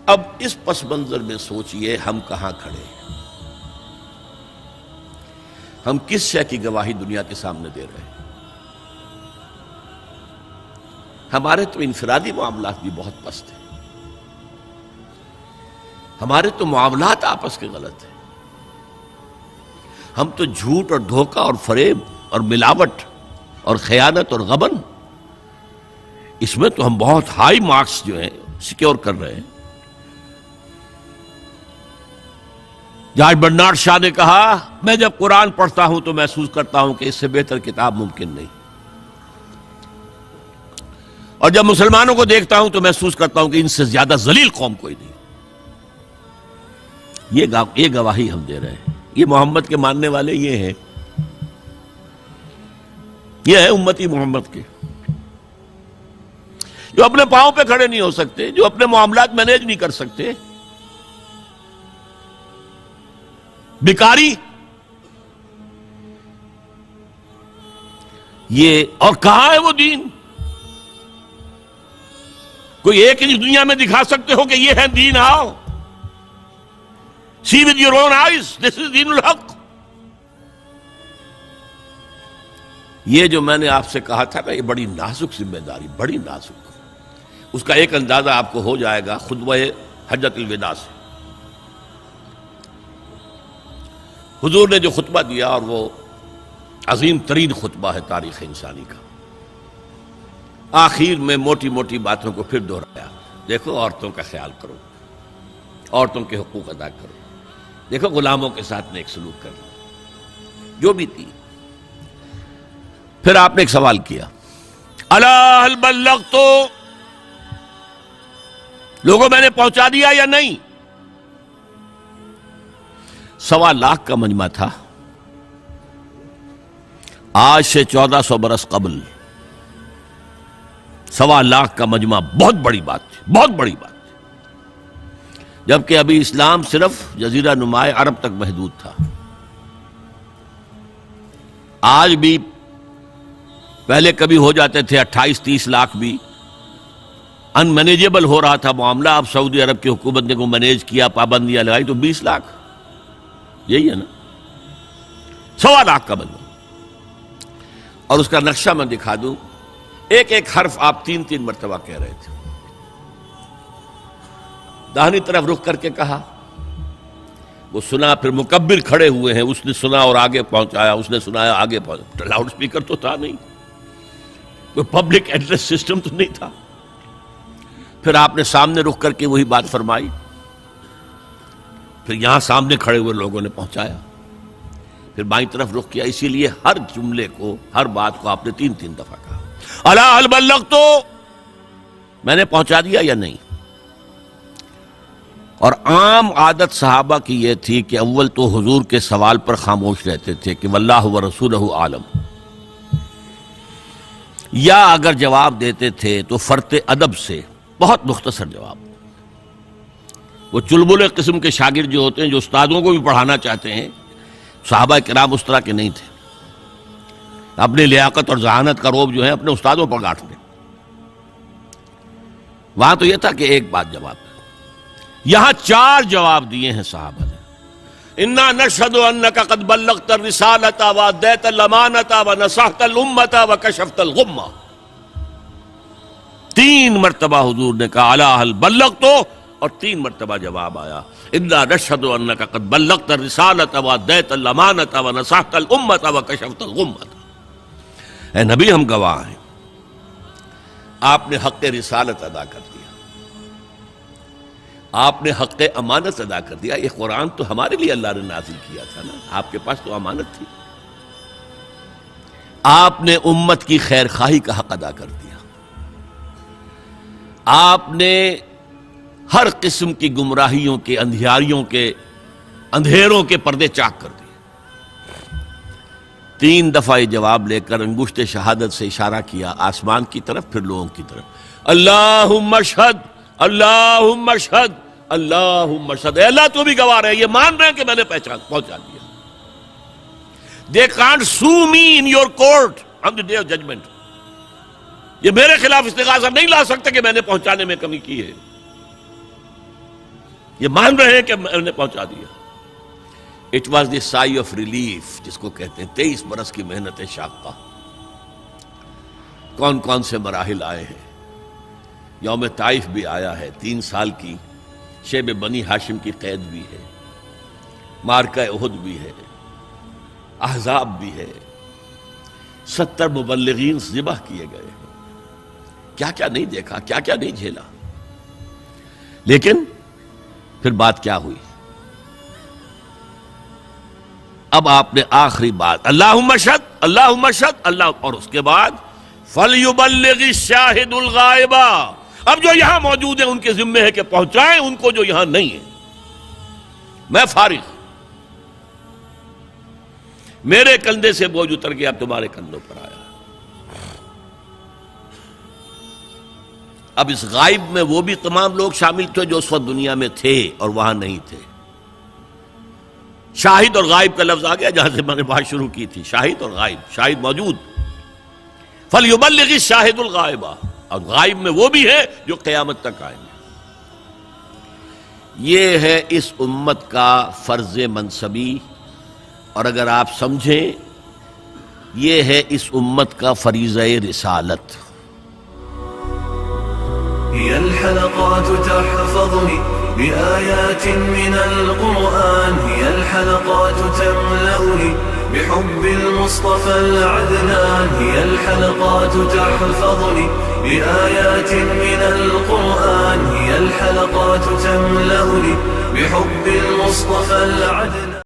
اب اس پس منظر میں سوچئے ہم کہاں کھڑے ہیں، ہم کس شے کی گواہی دنیا کے سامنے دے رہے ہیں؟ ہمارے تو انفرادی معاملات بھی بہت پست ہیں، ہمارے تو معاملات آپس کے غلط ہیں، ہم تو جھوٹ اور دھوکہ اور فریب اور ملاوٹ اور خیانت اور غبن، اس میں تو ہم بہت ہائی مارکس جو ہیں سیکیور کر رہے ہیں۔ جارج برنارڈ شاہ نے کہا، میں جب قرآن پڑھتا ہوں تو محسوس کرتا ہوں کہ اس سے بہتر کتاب ممکن نہیں، اور جب مسلمانوں کو دیکھتا ہوں تو محسوس کرتا ہوں کہ ان سے زیادہ ذلیل قوم کوئی نہیں۔ یہ گواہی ہم دے رہے ہیں، یہ محمد کے ماننے والے یہ ہیں، یہ ہے امتی محمد کے، جو اپنے پاؤں پہ کھڑے نہیں ہو سکتے، جو اپنے معاملات مینیج نہیں کر سکتے، بیکاری، یہ اور کہاں ہے وہ دین؟ کوئی ایک ہی دنیا میں دکھا سکتے ہو کہ یہ ہے دین؟ آؤ see with your own eyes, this is دین الحق۔ یہ جو میں نے آپ سے کہا تھا نا، یہ بڑی نازک ذمہ داری، بڑی نازک، اس کا ایک اندازہ آپ کو ہو جائے گا خطبہ حجۃ الوداع سے۔ حضور نے جو خطبہ دیا، اور وہ عظیم ترین خطبہ ہے تاریخ انسانی کا، آخر میں موٹی موٹی باتوں کو پھر دہرایا۔ دیکھو عورتوں کا خیال کرو، عورتوں کے حقوق ادا کرو، دیکھو غلاموں کے ساتھ نیک سلوک کرو، جو بھی تھی۔ پھر آپ نے ایک سوال کیا، الا هل بلغت، لوگوں میں نے پہنچا دیا یا نہیں؟ 1.25 لاکھ کا مجمع تھا، آج سے 1400 برس قبل 1.25 لاکھ کا مجمع بہت بڑی بات تھی، بہت بڑی بات تھی، جبکہ ابھی اسلام صرف جزیرہ نما عرب تک محدود تھا۔ آج بھی پہلے کبھی ہو جاتے تھے 28-30 لاکھ بھی، ان مینیجیبل ہو رہا تھا معاملہ۔ اب سعودی عرب کی حکومت نے کو مینیج کیا، پابندیاں لگائی تو 20 لاکھ، یہی ہے نا 1.25 لاکھ کا مجمع۔ اور اس کا نقشہ میں دکھا دوں، ایک ایک حرف آپ 3 مرتبہ کہہ رہے تھے۔ داہنی طرف رخ کر کے کہا، وہ سنا، پھر مکبر کھڑے ہوئے ہیں، اس نے سنا اور آگے پہنچایا، اس نے سنایا آگے پہنچایا۔ لاؤڈ سپیکر تو تھا نہیں، کوئی پبلک ایڈریس سسٹم تو نہیں تھا۔ پھر آپ نے سامنے رخ کر کے وہی بات فرمائی، پھر یہاں سامنے کھڑے ہوئے لوگوں نے پہنچایا، پھر بائیں طرف رخ کیا۔ اسی لیے ہر جملے کو، ہر بات کو آپ نے 3 دفعہ کہا، الا هل بلغت، میں نے پہنچا دیا یا نہیں؟ اور عام عادت صحابہ کی یہ تھی کہ اول تو حضور کے سوال پر خاموش رہتے تھے کہ واللہ ورسولہ عالم، یا اگر جواب دیتے تھے تو فرط ادب سے بہت مختصر جواب۔ وہ چلبلے قسم کے شاگرد جو ہوتے ہیں، جو استادوں کو بھی پڑھانا چاہتے ہیں، صحابہ کرام اس طرح کے نہیں تھے، اپنی لیاقت اور ذہانت کا روب جو ہے اپنے استادوں پر گاٹتے۔ وہاں تو یہ تھا کہ ایک بات جواب ہے، یہاں 4 جواب دیے ہیں صحابہ نے۔ انا نشہد انک قد بلغت الرسالۃ وادیت الامانۃ ونصحت الامۃ وکشفت الغمۃ۔ 3 مرتبہ حضور نے کہا الا هل بلغت، اور 3 مرتبہ جواب آیا انا نشہد انک قد بلغت الرسالۃ وادیت الامانۃ ونصحت الامۃ وکشفت الغمۃ۔ اے نبی، ہم گواہ ہیں، آپ نے حق رسالت ادا کر دیا، آپ نے حق امانت ادا کر دیا۔ یہ قرآن تو ہمارے لیے اللہ نے نازل کیا تھا نا، آپ کے پاس تو امانت تھی۔ آپ نے امت کی خیر خواہی کا حق ادا کر دیا، آپ نے ہر قسم کی گمراہیوں کے، اندھیاریوں کے، اندھیروں کے پردے چاک کر دیے۔ 3 دفعہ یہ جواب لے کر انگشت شہادت سے اشارہ کیا آسمان کی طرف، پھر لوگوں کی طرف، اللہم اشہد، اللہم اشہد، اللہم اشہد۔ اے اللہ تو بھی گواہ ہے، یہ مان رہے ہیں کہ میں نے پہنچا دیا۔ They can't sue me in your court on the day of judgment۔ یہ میرے خلاف استغاثہ نہیں لا سکتے کہ میں نے پہنچانے میں کمی کی ہے۔ یہ مان رہے ہیں کہ میں نے پہنچا دیا. It was the sigh of relief جس کو کہتے ہیں 23 برس کی محنت شاقہ. کون کون سے مراحل آئے ہیں. یوم طائف بھی آیا ہے، 3 سال کی شیب بنی ہاشم کی قید بھی ہے، معرکہ احد بھی ہے، احزاب بھی ہے، 70 مبلغین ذبح کیے گئے ہیں. کیا کیا نہیں دیکھا، کیا کیا نہیں جھیلا. لیکن پھر بات کیا ہوئی؟ اب آپ نے آخری بات اللہم اشہد اللہم اشہد اللہ، اور اس کے بعد فَلْيُبَلِّغِ الشَّاهِدُ الْغَائِبَ. اب جو یہاں موجود ہیں ان کے ذمے ہے کہ پہنچائیں ان کو جو یہاں نہیں ہے. میں فارغ، میرے کندھے سے بوجھ اتر گیا، اب تمہارے کندھوں پر آیا. اب اس غائب میں وہ بھی تمام لوگ شامل تھے جو اس وقت دنیا میں تھے اور وہاں نہیں تھے. شاہد اور غائب کا لفظ آ گیا جہاں سے میں نے بات شروع کی تھی. شاہد اور غائب، شاہد موجود، فَلْيُبَلِّغِ الشَّاهِدُ الْغَائِبَ، اور غائب میں وہ بھی ہے جو قیامت تک آئیں گے. یہ ہے اس امت کا فرض منصبی، اور اگر آپ سمجھیں یہ ہے اس امت کا فریضہ رسالت. هي الحلقات تحفظني بآيات من القرآن، هي الحلقات تملأني بحب المصطفى العدنان، هي الحلقات تحفظني بآيات من القرآن، هي الحلقات تملأني بحب المصطفى العدنان.